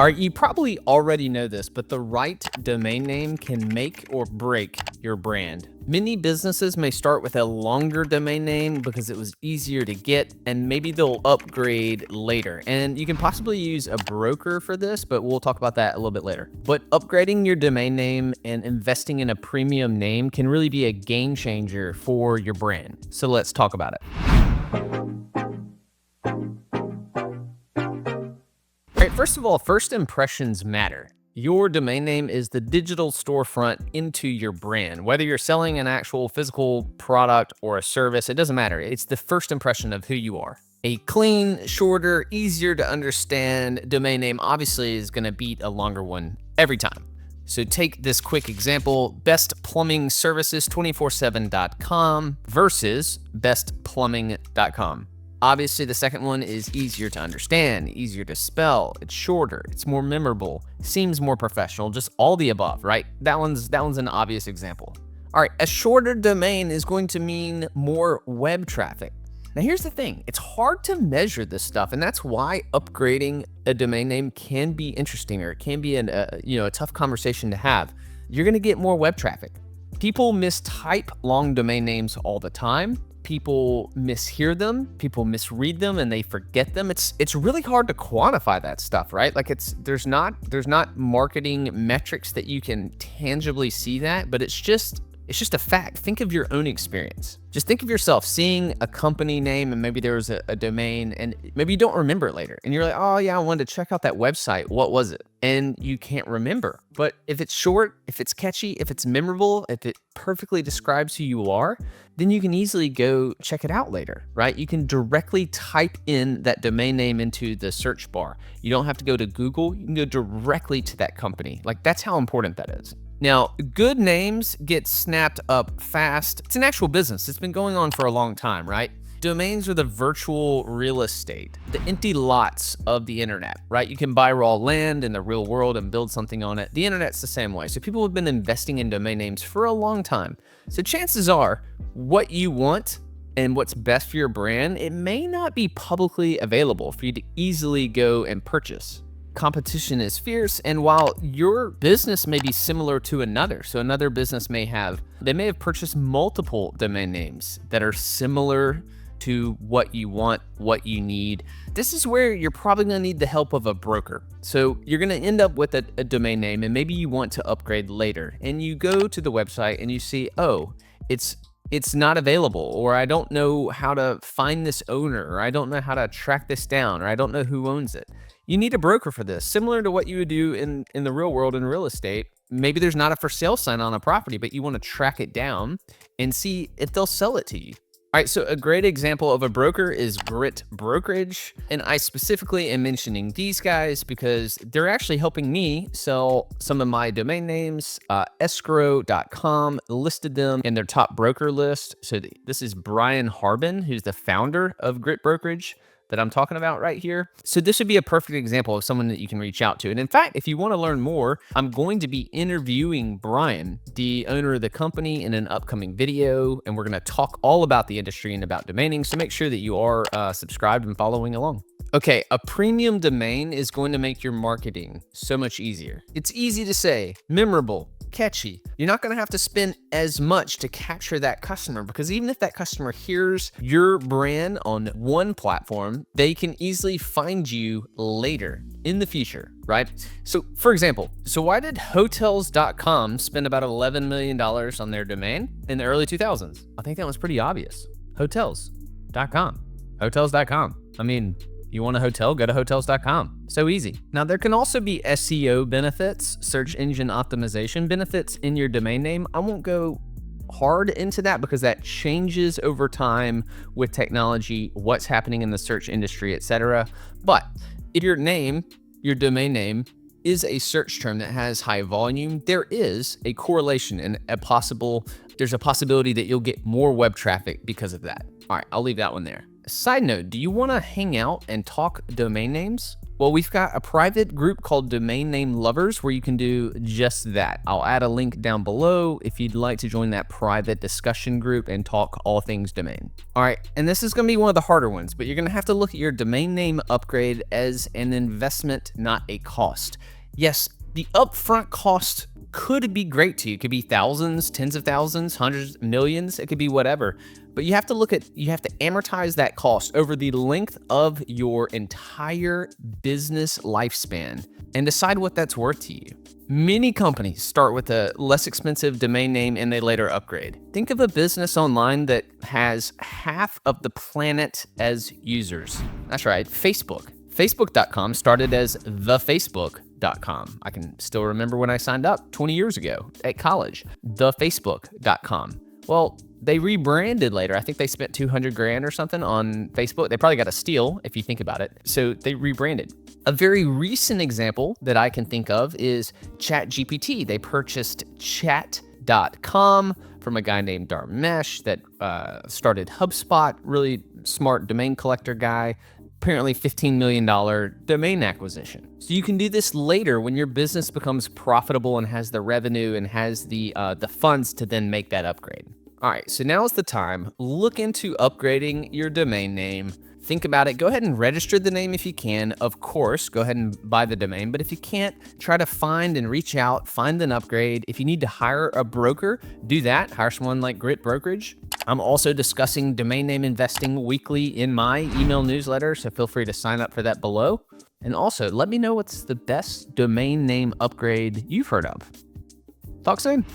All right, you probably already know this, but the right domain name can make or break your brand. Many businesses may start with a longer domain name because it was easier to get, and maybe they'll upgrade later. And you can possibly use a broker for this, but we'll talk about that a little bit later. But upgrading your domain name and investing in a premium name can really be a game changer for your brand. So let's talk about it. All right, first of all, first impressions matter. Your domain name is the digital storefront into your brand. Whether you're selling an actual physical product or a service, it doesn't matter. It's the first impression of who you are. A clean, shorter, easier to understand domain name obviously is going to beat a longer one every time. So take this quick example, bestplumbingservices247.com versus bestplumbing.com. Obviously, the second one is easier to understand, easier to spell, it's shorter, it's more memorable, seems more professional, just all the above, right? That one's an obvious example. All right, a shorter domain is going to mean more web traffic. Now, here's the thing. It's hard to measure this stuff, and that's why upgrading a domain name can be interesting, or it can be a tough conversation to have. You're going to get more web traffic. People mistype long domain names all the time. People mishear them, people misread them, and they forget them. It's really hard to quantify that stuff, right? Like there's not marketing metrics that you can tangibly see that, but it's just a fact. Think of your own experience. Just think of yourself seeing a company name and maybe there was a domain and maybe you don't remember it later. And you're like, oh yeah, I wanted to check out that website. What was it? And you can't remember. But if it's short, if it's catchy, if it's memorable, if it perfectly describes who you are, then you can easily go check it out later, right? You can directly type in that domain name into the search bar. You don't have to go to Google. You can go directly to that company. Like that's how important that is. Now, good names get snapped up fast. It's an actual business. It's been going on for a long time, right? Domains are the virtual real estate, the empty lots of the internet, right? You can buy raw land in the real world and build something on it. The internet's the same way. So people have been investing in domain names for a long time. So chances are what you want and what's best for your brand, it may not be publicly available for you to easily go and purchase. Competition is fierce, and while your business may be similar to another, so another business may have purchased multiple domain names that are similar to what you want, what you need. This is where you're probably gonna need the help of a broker. So you're gonna end up with a domain name, and maybe you want to upgrade later, and you go to the website and you see, oh, it's not available, or I don't know how to find this owner, or I don't know how to track this down, or I don't know who owns it. You need a broker for this, similar to what you would do in the real world in real estate. Maybe there's not a for sale sign on a property, but you want to track it down and see if they'll sell it to you. All right, so a great example of a broker is Grit Brokerage. And I specifically am mentioning these guys because they're actually helping me sell some of my domain names. Escrow.com listed them in their top broker list. So this is Brian Harbin, who's the founder of Grit Brokerage that I'm talking about right here. So this would be a perfect example of someone that you can reach out to. And in fact, if you want to learn more, I'm going to be interviewing Brian, the owner of the company, in an upcoming video. And we're going to talk all about the industry and about domaining. So make sure that you are subscribed and following along. Okay, a premium domain is going to make your marketing so much easier. It's easy to say, memorable, catchy. You're not going to have to spend as much to capture that customer, because even if that customer hears your brand on one platform, they can easily find you later in the future, right? So for example, why did hotels.com spend about $11 million on their domain in the early 2000s? I think that was pretty obvious. Hotels.com. Hotels.com. I mean, you want a hotel, go to hotels.com. So easy. Now, there can also be SEO benefits, search engine optimization benefits in your domain name. I won't go hard into that because that changes over time with technology, what's happening in the search industry, etc. But if your name, your domain name, is a search term that has high volume, there is a correlation and there's a possibility that you'll get more web traffic because of that. All right, I'll leave that one there. Side note, do you want to hang out and talk domain names? Well, we've got a private group called Domain Name Lovers where you can do just that. I'll add a link down below if you'd like to join that private discussion group and talk all things domain. All right, and this is going to be one of the harder ones, but you're going to have to look at your domain name upgrade as an investment, not a cost. Yes, the upfront cost could be great to you. It could be thousands, tens of thousands, hundreds, millions. It could be whatever. But you have to amortize that cost over the length of your entire business lifespan and decide what that's worth to you. Many companies start with a less expensive domain name and they later upgrade. Think of a business online that has half of the planet as users. That's right, Facebook. Facebook.com started as thefacebook.com. I can still remember when I signed up 20 years ago at college, thefacebook.com. Well, they rebranded later. I think they spent 200 grand or something on Facebook. They probably got a steal if you think about it. So they rebranded. A very recent example that I can think of is ChatGPT. They purchased chat.com from a guy named Dharmesh that started HubSpot, really smart domain collector guy. Apparently $15 million domain acquisition. So you can do this later when your business becomes profitable and has the revenue and has the funds to then make that upgrade. All right, so now is the time. Look into upgrading your domain name. Think about it. Go ahead and register the name if you can. Of course, go ahead and buy the domain. But if you can't, try to find and reach out, find an upgrade. If you need to hire a broker, do that. Hire someone like Grit Brokerage. I'm also discussing domain name investing weekly in my email newsletter, so feel free to sign up for that below. And also, let me know what's the best domain name upgrade you've heard of. Talk soon.